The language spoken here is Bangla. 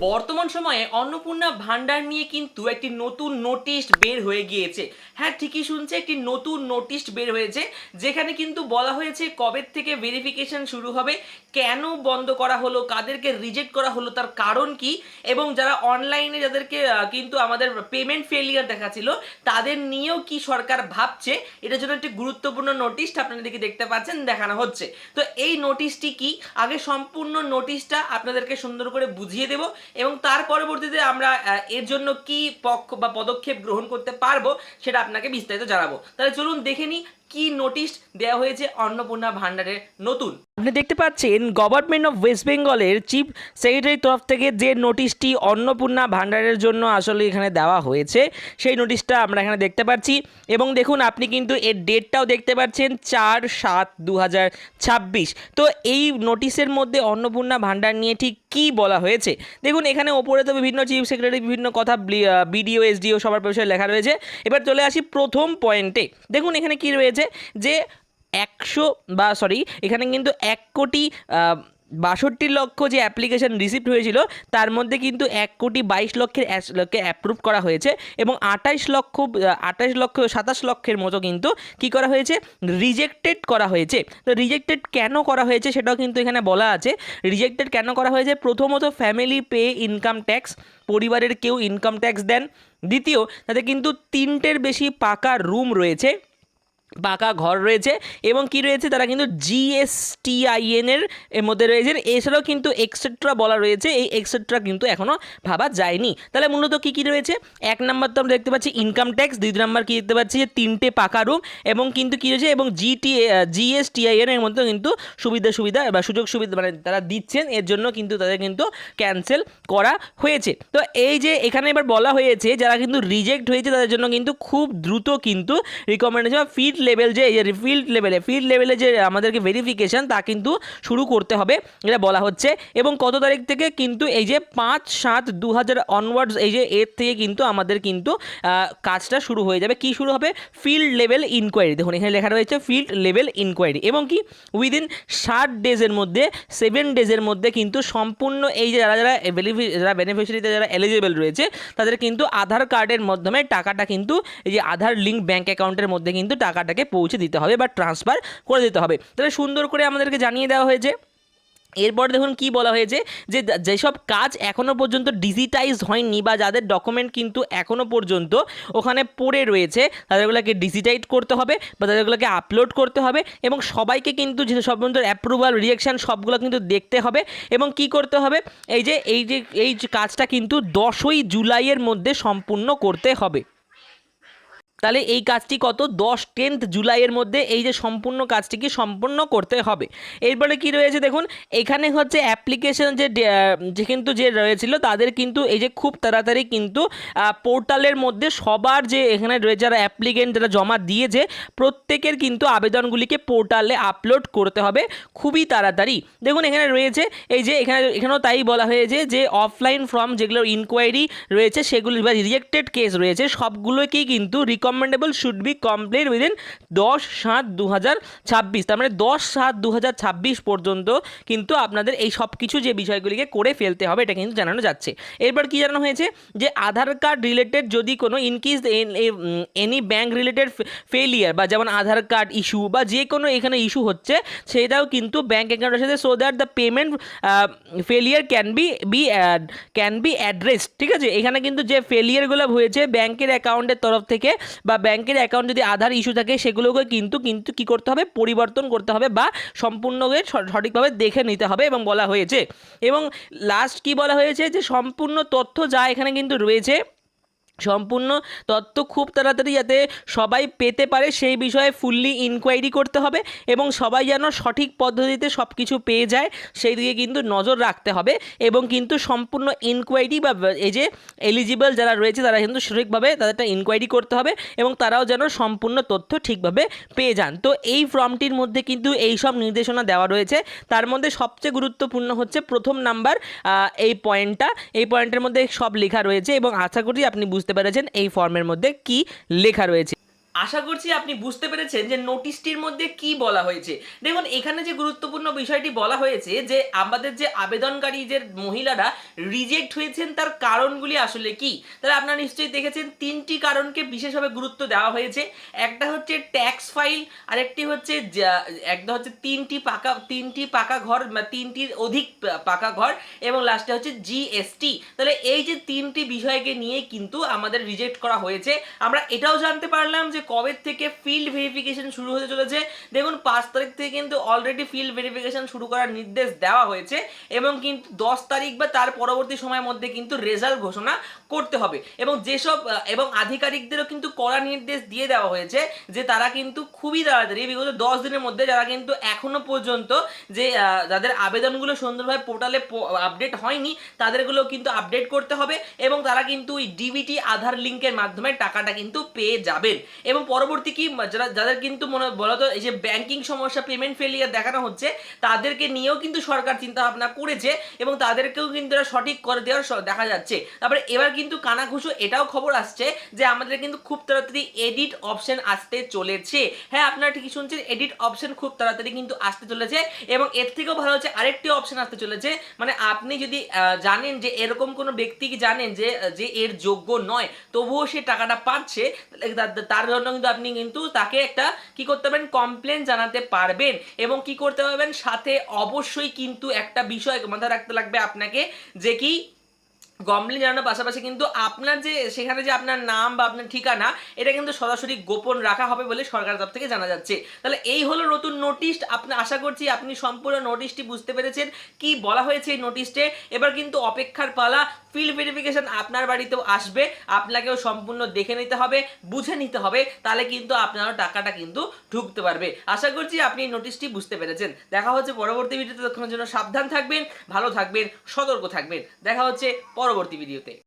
বর্তমান সময়ে অন্নপূর্ণা ভান্ডার নিয়ে কিন্তু একটি নতুন নোটিশ বের হয়ে গিয়েছে। হ্যাঁ, ঠিকই শুনছে, একটি নতুন নোটিশ বের হয়েছে, যেখানে কিন্তু বলা হয়েছে কবে থেকে ভেরিফিকেশন শুরু হবে, কেন বন্ধ করা হলো, কাদেরকে রিজেক্ট করা হলো, তার কারণ কি, এবং যারা অনলাইনে যাদেরকে কিন্তু আমাদের পেমেন্ট ফেলিয়ার দেখাচ্ছিল তাদের নিয়েও কি সরকার ভাবছে, এটার জন্য একটি গুরুত্বপূর্ণ নোটিশ আপনাদেরকে দেখতে পাচ্ছেন দেখানো হচ্ছে। তো এই নোটিশটি কি, আগে সম্পূর্ণ নোটিশটা আপনাদেরকে সুন্দর করে বুঝিয়ে দেব এবং তার পরবর্তীতে আমরা এর জন্য কি পক্ষ বা পদক্ষেপ গ্রহণ করতে পারবো সেটা আপনাকে বিস্তারিত জানাবো। তাহলে চলুন দেখে নিই কি নোটিশ দেওয়া হয়েছে অন্নপূর্ণা ভান্ডারের নতুন। আপনি দেখতে পাচ্ছেন গভর্নমেন্ট অফ ওয়েস্ট বেঙ্গলের চিফ সেক্রেটারির তরফ থেকে যে নোটিশটি অন্নপূর্ণা ভান্ডারের জন্য আসলে এখানে দেওয়া হয়েছে সেই নোটিশটা আমরা এখানে দেখতে পাচ্ছি। এবং দেখুন আপনি কিন্তু এর ডেটটাও দেখতে পাচ্ছেন 4/7/2026। তো এই নোটিশের মধ্যে অন্নপূর্ণা ভান্ডার নিয়ে ঠিক কী বলা হয়েছে দেখুন, এখানে ওপরে তো বিভিন্ন চিফ সেক্রেটারি বিভিন্ন কথা বিডিও এসডিও সবার বিষয়ে লেখা রয়েছে। এবার চলে আসি প্রথম পয়েন্টে। দেখুন এখানে কি রয়েছে যে এখানে কিন্তু 1,62,00,000 যে অ্যাপ্লিকেশন রিসিভ হয়েছিল তার মধ্যে কিন্তু 1,22,00,000 অ্যাপ্রুভ করা হয়েছে এবং 27,00,000 মতো কিন্তু কি করা হয়েছে, রিজেক্টেড করা হয়েছে। তো রিজেক্টেড কেন করা হয়েছে সেটাও কিন্তু এখানে বলা আছে। রিজেক্টেড কেন করা হয়েছে, প্রথমত ফ্যামিলি পে ইনকাম ট্যাক্স, পরিবারের কেউ ইনকাম ট্যাক্স দেন। দ্বিতীয়, তাদের কিন্তু 3টের বেশি পাকা রুম রয়েছে, পাকা ঘর রয়েছে এবং কি রয়েছে, তারা কিন্তু GSTIN এর মধ্যে রয়েছেন। এছাড়াও কিন্তু এক্সেট্রা বলা রয়েছে, এই এক্সেট্রা কিন্তু এখনও ভাবা যায়নি। তাহলে মূলত কী কী রয়েছে, 1 নম্বর তো আমরা দেখতে পাচ্ছি ইনকাম ট্যাক্স, 2 নম্বর কী দেখতে পাচ্ছি যে 3টে পাকা রুম এবং কিন্তু কী রয়েছে এবং GSTIN এর মধ্যে কিন্তু সুবিধা বা সুযোগ সুবিধা মানে তারা দিচ্ছেন, এর জন্য কিন্তু তাদের কিন্তু ক্যান্সেল করা হয়েছে। তো এই যে এখানে এবার বলা হয়েছে যারা কিন্তু রিজেক্ট হয়েছে তাদের জন্য কিন্তু খুব দ্রুত কিন্তু রিকমেন্ডেশন ফিল্ড লেভেলে যে আমাদেরকে ভেরিফিকেশান তা কিন্তু শুরু করতে হবে, এটা বলা হচ্ছে। এবং কত তারিখ থেকে কিন্তু এই যে 5/7/2000 অনওয়ার্ডস, এই যে এর থেকে কিন্তু আমাদের কিন্তু কাজটা শুরু হয়ে যাবে। কি শুরু হবে, ফিল্ড লেভেল ইনকোয়ারি। দেখুন এখানে লেখা রয়েছে ফিল্ড লেভেল ইনকোয়ারি এবং কি উইদিন 60 ডেজের মধ্যে 7 ডেজের মধ্যে কিন্তু সম্পূর্ণ এই যে যারা বেনিফিশিয়ারিতে যারা এলিজিবল রয়েছে তাদের কিন্তু আধার কার্ডের মাধ্যমে টাকাটা কিন্তু এই যে আধার লিঙ্ক ব্যাঙ্ক অ্যাকাউন্টের মধ্যে কিন্তু টাকাটাকে পৌঁছে দিতে হবে বা ট্রান্সফার করে দিতে হবে। তাহলে সুন্দর করে আমাদেরকে জানিয়ে দেওয়া হয়েছে। এরপর দেখুন কি বলা হয়েছে যে যেসব কাজ এখনও পর্যন্ত ডিজিটাইজ হয়নি বা যাদের ডকুমেন্ট কিন্তু এখনও পর্যন্ত ওখানে পড়ে রয়েছে তাদেরগুলোকে ডিজিটাইজ করতে হবে বা তাদেরগুলোকে আপলোড করতে হবে এবং সবাইকে কিন্তু যে সব পর্যন্ত অ্যাপ্রুভাল রিজেকশান সবগুলো কিন্তু দেখতে হবে এবং কি করতে হবে, এই যে কাজটা কিন্তু 10ই জুলাইয়ের মধ্যে সম্পূর্ণ করতে হবে। তাহলে এই কাজটি কত, 10th জুলাইয়ের মধ্যে এই যে সম্পূর্ণ কাজটিকে সম্পূর্ণ করতে হবে। এরপরে কি রয়েছে দেখুন, এখানে হচ্ছে অ্যাপ্লিকেশন যে কিন্তু যে রয়েছিল তাদের কিন্তু এই যে খুব তাড়াতাড়ি কিন্তু পোর্টালের মধ্যে সবার যে এখানে রয়েছে যারা অ্যাপ্লিকেন্ট যারা জমা দিয়েছে প্রত্যেকের কিন্তু আবেদনগুলিকে পোর্টালে আপলোড করতে হবে খুবই তাড়াতাড়ি। দেখুন এখানে রয়েছে এই যে এখানেও তাই বলা হয়েছে যে অফলাইন ফর্ম যেগুলো ইনকোয়ারি রয়েছে সেগুলি বা রিজেক্টেড কেস রয়েছে সবগুলোকেই কিন্তু recommendable should be complete within 10/7/2026। তার মানে 10/7/2026 পর্যন্ত কিন্তু আপনাদের এই সব কিছু যে বিষয়গুলিকে করে ফেলতে হবে এটা কিন্তু জানানো যাচ্ছে। এরপর কি জানানো হয়েছে যে আধার কার্ড রিলেটেড যদি কোনো ইনকেস এনি ব্যাঙ্ক রিলেটেড ফেলিয়ার বা যেমন আধার কার্ড ইস্যু বা যে কোনো এখানে ইস্যু হচ্ছে সেটাও কিন্তু ব্যাঙ্ক অ্যাকাউন্টের সাথে so that the payment failure can be address. ঠিক আছে, এখানে কিন্তু যে ফেলিয়ারগুলো হয়েছে ব্যাঙ্কের অ্যাকাউন্টের তরফ থেকে বা ব্যাংকের অ্যাকাউন্ট যদি আধার ইস্যু থাকে সেগুলোকে কিন্তু কী করতে হবে, পরিবর্তন করতে হবে বা সম্পূর্ণভাবে সঠিকভাবে দেখে নিতে হবে এবং বলা হয়েছে। এবং লাস্ট কি বলা হয়েছে যে সম্পূর্ণ তথ্য যা এখানে কিন্তু রয়েছে সম্পূর্ণ তথ্য খুব তাড়াতাড়ি যাতে সবাই পেতে পারে সেই বিষয়ে ফুললি ইনকোয়ারি করতে হবে এবং সবাই যেন সঠিক পদ্ধতিতে সব কিছু পেয়ে যায় সেই দিকে কিন্তু নজর রাখতে হবে এবং কিন্তু সম্পূর্ণ ইনকোয়ারি বা এই যে এলিজিবল যারা রয়েছে তারা কিন্তু সঠিকভাবে তাদেরটা ইনকোয়ারি করতে হবে এবং তারাও যেন সম্পূর্ণ তথ্য ঠিকভাবে পেয়ে যান। তো এই ফর্মটির মধ্যে কিন্তু এই সব নির্দেশনা দেওয়া রয়েছে। তার মধ্যে সবচেয়ে গুরুত্বপূর্ণ হচ্ছে প্রথম নাম্বার এই পয়েন্টের মধ্যে সব লেখা রয়েছে এবং আশা করি আপনি বুঝতে পেরেছেন এই ফর্মের মধ্যে কি লেখা রয়েছে। আশা করছি আপনি বুঝতে পেরেছেন যে নোটিশটির মধ্যে কি বলা হয়েছে। দেখুন এখানে যে গুরুত্বপূর্ণ বিষয়টি বলা হয়েছে যে আমাদের যে আবেদনকারী যে মহিলারা রিজেক্ট হয়েছেন তার কারণগুলি আসলে কি। তাহলে আপনারা নিশ্চয়ই দেখেছেন তিনটি কারণকে বিশেষভাবে গুরুত্ব দেওয়া হয়েছে। একটা হচ্ছে ট্যাক্স ফাইল, আরেকটি হচ্ছে একটা হচ্ছে তিনটি পাকা ঘর, তিনটির অধিক পাকা ঘর, এবং লাস্টে হচ্ছে জিএসটি। তাহলে এই যে তিনটি বিষয়কে নিয়ে কিন্তু আমাদের রিজেক্ট করা হয়েছে। আমরা এটাও জানতে পারলাম যে কবে থেকে ফিল্ড ভেরিফিকেশন শুরু হতে চলেছে। দেখুন 5 তারিখ থেকে কিন্তু অলরেডি ফিল্ড ভেরিফিকেশন শুরু করার নির্দেশ দেওয়া হয়েছে, এবং কিন্তু 10 তারিখ বা তার পরবর্তী সময়ের মধ্যে কিন্তু রেজাল্ট ঘোষণা করতে হবে। এবং যেসব এবং আধিকারিকদেরও কিন্তু কড়া নির্দেশ দিয়ে দেওয়া হয়েছে যে তারা কিন্তু খুবই তাড়াতাড়ি বিগত 10 দিনের মধ্যে যারা কিন্তু এখনো পর্যন্ত যে যাদের আবেদনগুলো সুন্দরভাবে পোর্টালে আপডেট হয়নি তাদেরগুলো কিন্তু আপডেট করতে হবে, এবং তারা কিন্তু ওই ডিবিটি আধার লিঙ্কের মাধ্যমে টাকাটা কিন্তু পেয়ে যাবেন। এবং পরবর্তী কি যাদের কিন্তু বলতো এই যে ব্যাংকিং সমস্যা, পেমেন্ট ফেলিয়ার দেখানো হচ্ছে, তাদেরকে নিয়েও কিন্তু সরকার চিন্তা ভাবনা করেছে, এবং তাদেরকেও কিন্তু এরা সঠিক করে দেওয়ার দেখা যাচ্ছে। তারপরে এবার কিন্তু কানাঘুষো এটাও খবর আসছে যে আমাদের কিন্তু খুব তাড়াতাড়ি এডিট অপশন আসতে চলেছে। হ্যাঁ, আপনারা ঠিকই শুনছেন, এডিট অপশন খুব তাড়াতাড়ি কিন্তু আসতে চলেছে, এবং এর থেকেও ভালো হচ্ছে আরেকটি অপশন আসতে চলেছে। মানে আপনি যদি জানেন যে এরকম কোনো ব্যক্তি কি জানেন যে যে এর যোগ্য নয় তবুও সে টাকাটা পাচ্ছে, তার জন্য কিন্তু আপনি কিন্তু তাকে একটা কি করতে পারবেন, কমপ্লেন জানাতে পারবেন। এবং কি করতে পারবেন, সাথে অবশ্যই কিন্তু একটা বিষয় মাথায় রাখতে লাগবে আপনাকে, যে কি কমপ্লেন জানানোর পাশাপাশি কিন্তু আপনার যে সেখানে যে আপনার নাম বা আপনার ঠিকানা এটা কিন্তু সরাসরি গোপন রাখা হবে বলে সরকারের তরফ থেকে জানা যাচ্ছে। তাহলে এই হলো নতুন নোটিশ। আপনি আশা করছি আপনি সম্পূর্ণ নোটিশটি বুঝতে পেরেছেন কি বলা হয়েছে এই নোটিশে। এবার কিন্তু অপেক্ষার পালা, ফিল্ড ভেরিফিকেশন আপনার বাড়িতেও আসবে, আপনাকেও সম্পূর্ণ দেখে নিতে হবে, বুঝে নিতে হবে, তাহলে কিন্তু আপনারও টাকাটা কিন্তু ঢুকতে পারবে। আশা করছি আপনি নোটিশটি বুঝতে পেরেছেন। দেখা হচ্ছে পরবর্তী ভিডিওতে, ততক্ষণের জন্য সাবধান থাকবেন, ভালো থাকবেন, সতর্ক থাকবেন। দেখা হচ্ছে পরবর্তী ভিডিওতে।